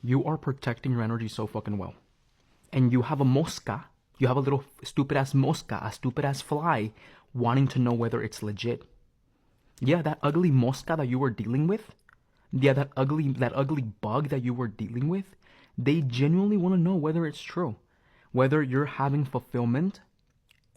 You are protecting your energy so fucking well. And you have a mosca, you have a little stupid ass mosca, a stupid ass fly, wanting to know whether it's legit. Yeah, that ugly mosca that you were dealing with, yeah, that ugly bug that you were dealing with, they genuinely want to know whether it's true, whether you're having fulfillment,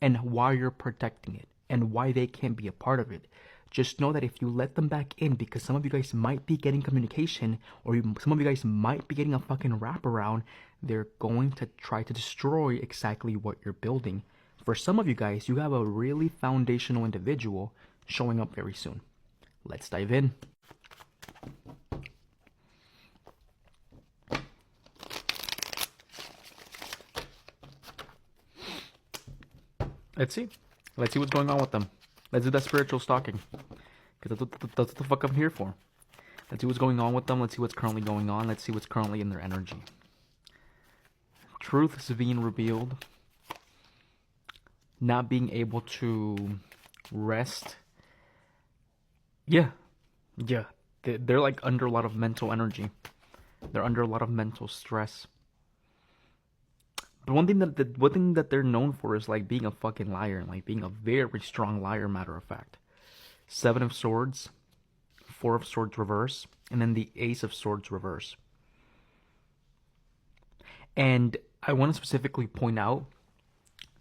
and why you're protecting it, and why they can't be a part of it. Just know that if you let them back in, because some of you guys might be getting communication, or some of you guys might be getting a fucking wraparound, they're going to try to destroy exactly what you're building. For some of you guys, you have a really foundational individual showing up very soon. Let's dive in. Let's see. Let's see what's going on with them. Let's do that spiritual stalking. Because that's what the fuck I'm here for. Let's see what's going on with them. Let's see what's currently going on. Let's see what's currently in their energy. Truth is being revealed. Not being able to rest. Yeah. They're like under a lot of mental energy. They're under a lot of mental stress. But one thing that they're known for is like being a fucking liar, and like being a very strong liar, matter of fact. 7 of Swords, 4 of Swords reverse, and then the Ace of Swords reverse. And I want to specifically point out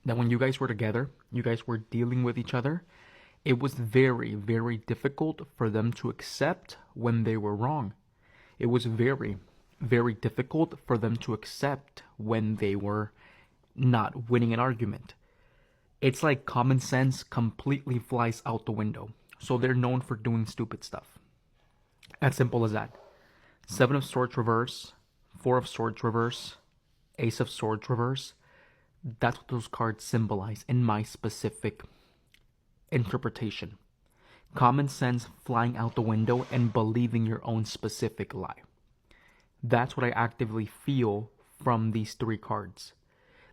that when you guys were together, you guys were dealing with each other, it was very, very difficult for them to accept when they were wrong. It was very, very difficult for them to accept when they were not winning an argument. It's like common sense completely flies out the window. So they're known for doing stupid stuff. As simple as that. 7 of Swords reverse, 4 of Swords reverse, Ace of Swords reverse. That's what those cards symbolize in my specific interpretation. Common sense flying out the window and believing your own specific lie. That's what I actively feel from these 3 cards.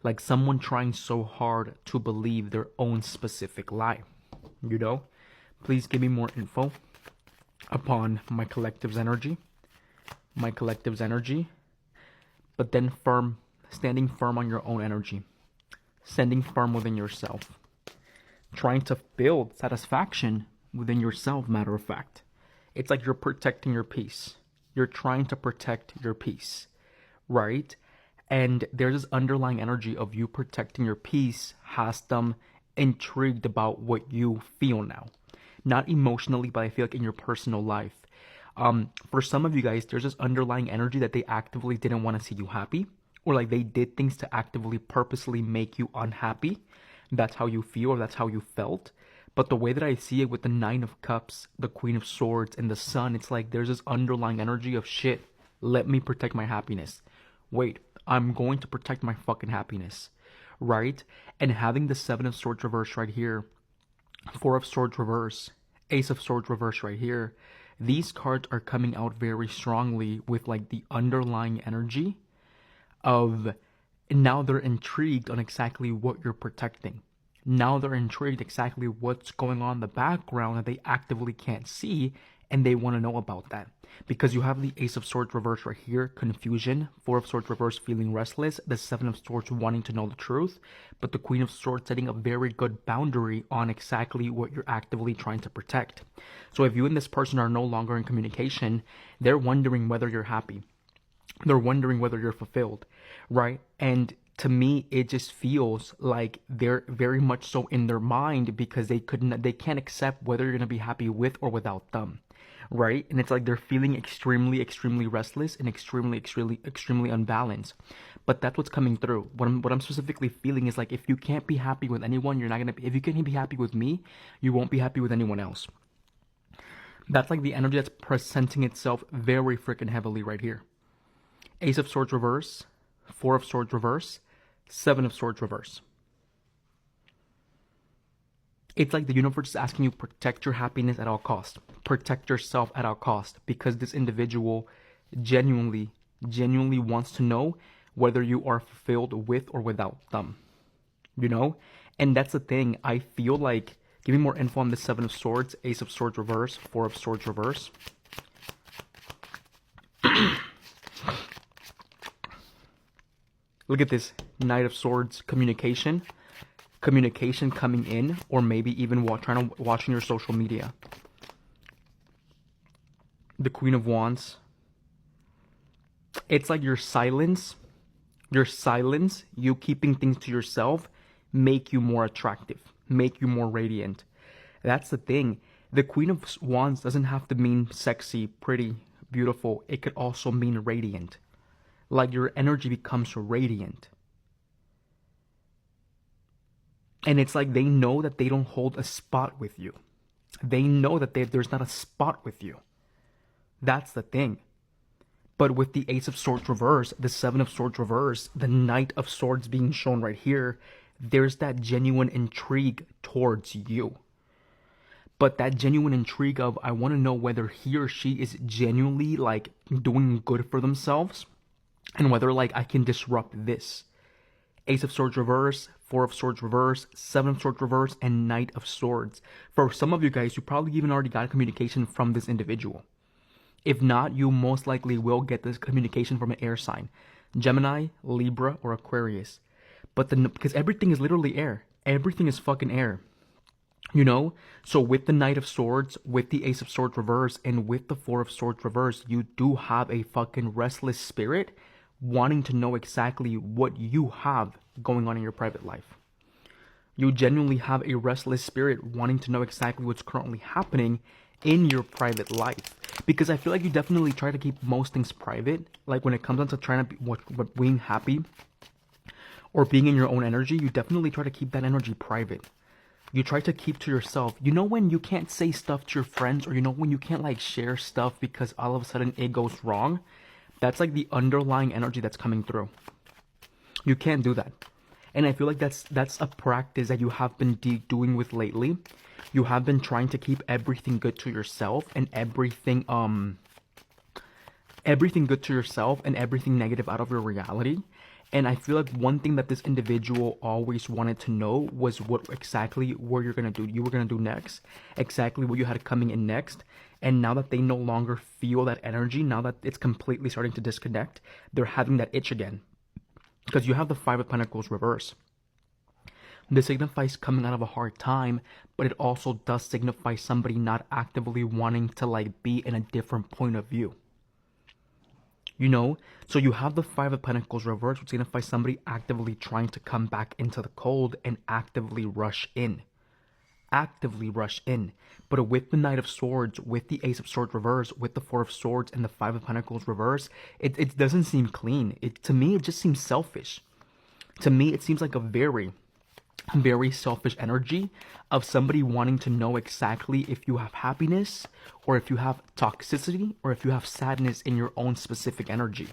Like someone trying so hard to believe their own specific lie. You know? Please give me more info upon my collective's energy. My collective's energy. But then standing firm on your own energy. Standing firm within yourself. Trying to build satisfaction within yourself, matter of fact. It's like you're protecting your peace. You're trying to protect your peace, right? And there's this underlying energy of you protecting your peace has them intrigued about what you feel now. Not emotionally, but I feel like in your personal life. For some of you guys, there's this underlying energy that they actively didn't want to see you happy. Or like they did things to actively, purposely make you unhappy. That's how you feel, or that's how you felt. But the way that I see it with the 9 of Cups, the Queen of Swords, and the Sun, it's like there's this underlying energy of shit. Let me protect my happiness. Wait, I'm going to protect my fucking happiness. Right? And having the 7 of Swords reverse right here, 4 of Swords reverse, Ace of Swords reverse right here, these cards are coming out very strongly with like the underlying energy of now they're intrigued on exactly what you're protecting. Now they're intrigued exactly what's going on in the background that they actively can't see, and they want to know about that. Because you have the Ace of Swords reverse right here, confusion, 4 of Swords reverse feeling restless, the 7 of Swords wanting to know the truth, but the Queen of Swords setting a very good boundary on exactly what you're actively trying to protect. So if you and this person are no longer in communication, they're wondering whether you're happy. They're wondering whether you're fulfilled, right? And to me, it just feels like they're very much so in their mind because they can't accept whether you're going to be happy with or without them, right? And it's like they're feeling extremely, extremely restless and extremely, extremely, extremely unbalanced. But that's what's coming through. What I'm specifically feeling is like if you can't be happy with anyone, you're not going to be, if you can't be happy with me, you won't be happy with anyone else. That's like the energy that's presenting itself very freaking heavily right here. Ace of Swords reverse, 4 of Swords reverse, 7 of Swords reverse. It's like the universe is asking you protect your happiness at all cost. Protect yourself at all cost. Because this individual genuinely wants to know whether you are fulfilled with or without them. You know? And that's the thing. I feel like, give me more info on the 7 of Swords, Ace of Swords reverse, 4 of Swords reverse. Look at this. Knight of Swords, communication. Communication coming in, or maybe even watching your social media. The Queen of Wands. It's like your silence, you keeping things to yourself, make you more attractive, make you more radiant. That's the thing. The Queen of Wands doesn't have to mean sexy, pretty, beautiful. It could also mean radiant. Like your energy becomes radiant. And it's like they know that they don't hold a spot with you. They know that there's not a spot with you. That's the thing. But with the Ace of Swords reverse, the Seven of Swords reverse, the Knight of Swords being shown right here, there's that genuine intrigue towards you. But that genuine intrigue of, I want to know whether he or she is genuinely like doing good for themselves, and whether like I can disrupt this. Ace of Swords reverse, Four of Swords reverse, Seven of Swords reverse, and Knight of Swords. For some of you guys, you probably even already got a communication from this individual. If not, you most likely will get this communication from an air sign. Gemini, Libra, or Aquarius. But because everything is literally air. Everything is fucking air. You know? So with the Knight of Swords, with the Ace of Swords reverse, and with the Four of Swords reverse, you do have a fucking restless spirit wanting to know exactly what you have going on in your private life. You genuinely have a restless spirit wanting to know exactly what's currently happening in your private life. Because I feel like you definitely try to keep most things private. Like when it comes down to trying to being happy or being in your own energy, you definitely try to keep that energy private. You try to keep to yourself. You know when you can't say stuff to your friends, or you know when you can't like share stuff because all of a sudden it goes wrong? That's like the underlying energy that's coming through. You can't do that. And I feel like that's a practice that you have been doing with lately. You have been trying to keep everything good to yourself, and everything good to yourself and everything negative out of your reality. And I feel like one thing that this individual always wanted to know was what exactly what you're gonna do. You were gonna do next, exactly what you had coming in next. And now that they no longer feel that energy, now that it's completely starting to disconnect, they're having that itch again. Because you have the Five of Pentacles reverse. This signifies coming out of a hard time, but it also does signify somebody not actively wanting to like be in a different point of view. You know? So you have the Five of Pentacles reverse, which signifies somebody actively trying to come back into the cold and actively rush in. Actively rush in. But with the Knight of Swords, with the Ace of Swords reverse, with the Four of Swords and the Five of Pentacles reverse, it doesn't seem clean. To me, it just seems selfish. To me, it seems like a very selfish energy of somebody wanting to know exactly if you have happiness, or if you have toxicity, or if you have sadness in your own specific energy.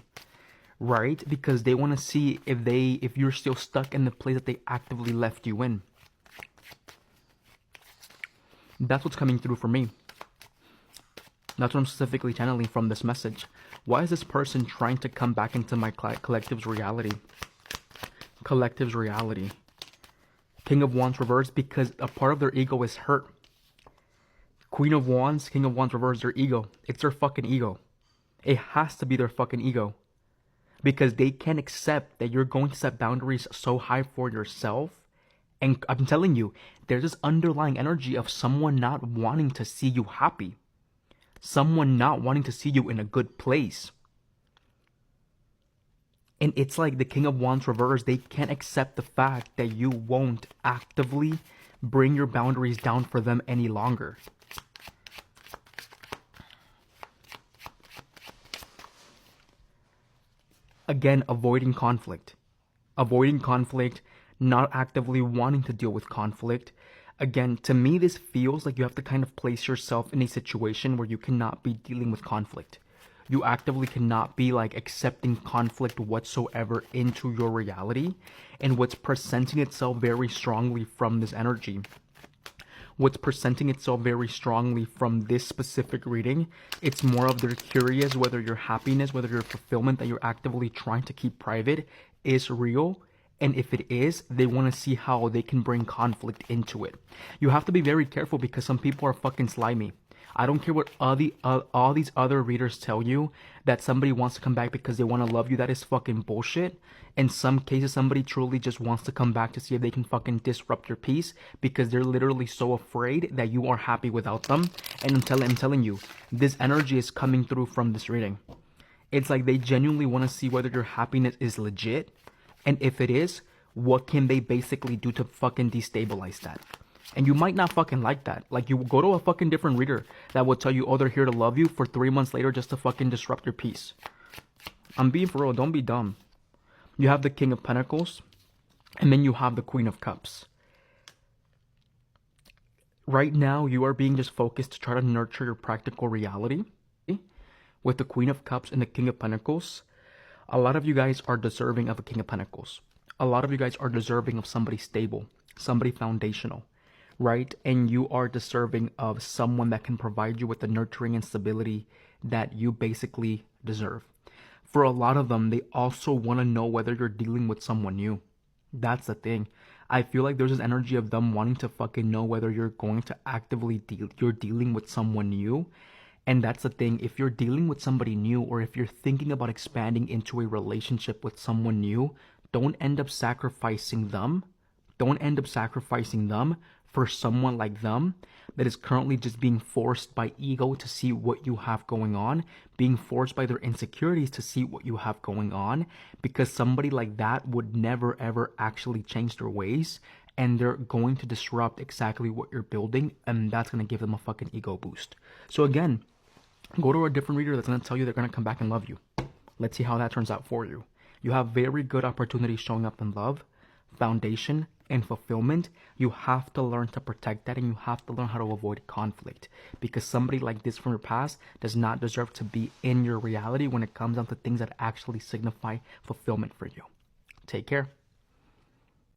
Right? Because they want to see if you're still stuck in the place that they actively left you in. That's what's coming through for me. That's what I'm specifically channeling from this message. Why is this person trying to come back into my collective's reality? Collective's reality. King of Wands reverse, because a part of their ego is hurt. Queen of Wands, King of Wands reverse, their ego. It's their fucking ego. It has to be their fucking ego. Because they can't accept that you're going to set boundaries so high for yourself. And I'm telling you, there's this underlying energy of someone not wanting to see you happy. Someone not wanting to see you in a good place. And it's like the King of Wands reverse, they can't accept the fact that you won't actively bring your boundaries down for them any longer. Again, avoiding conflict. Avoiding conflict, not actively wanting to deal with conflict. Again, to me, this feels like you have to kind of place yourself in a situation where you cannot be dealing with conflict. You actively cannot be like accepting conflict whatsoever into your reality. And what's presenting itself very strongly from this energy, what's presenting itself very strongly from this specific reading, it's more of they're curious whether your happiness, whether your fulfillment that you're actively trying to keep private is real. And if it is, they want to see how they can bring conflict into it. You have to be very careful because some people are fucking slimy. I don't care what all these other readers tell you that somebody wants to come back because they want to love you. That is fucking bullshit. In some cases, somebody truly just wants to come back to see if they can fucking disrupt your peace because they're literally so afraid that you are happy without them. And I'm telling you, this energy is coming through from this reading. It's like they genuinely want to see whether your happiness is legit. And if it is, what can they basically do to fucking destabilize that? And you might not fucking like that. Like, you go to a fucking different reader that will tell you, oh, they're here to love you for 3 months later just to fucking disrupt your peace. I'm being for real. Don't be dumb. You have the King of Pentacles, and then you have the Queen of Cups. Right now, you are being just focused to try to nurture your practical reality. With the Queen of Cups and the King of Pentacles, a lot of you guys are deserving of a King of Pentacles. A lot of you guys are deserving of somebody stable, somebody foundational, right? And you are deserving of someone that can provide you with the nurturing and stability that you basically deserve. For a lot of them, they also want to know whether you're dealing with someone new. That's the thing. I feel like there's this energy of them wanting to fucking know whether you're going to actively you're dealing with someone new. And that's the thing. If you're dealing with somebody new, or if you're thinking about expanding into a relationship with someone new, don't end up sacrificing them. Don't end up sacrificing them for someone like them that is currently just being forced by ego to see what you have going on, being forced by their insecurities to see what you have going on, because somebody like that would never ever actually change their ways, and they're going to disrupt exactly what you're building, and that's going to give them a fucking ego boost. So again, go to a different reader that's going to tell you they're going to come back and love you. Let's see how that turns out for you. You have very good opportunities showing up in love, foundation, and fulfillment. You have to learn to protect that, and you have to learn how to avoid conflict, because somebody like this from your past does not deserve to be in your reality when it comes down to things that actually signify fulfillment for you. Take care.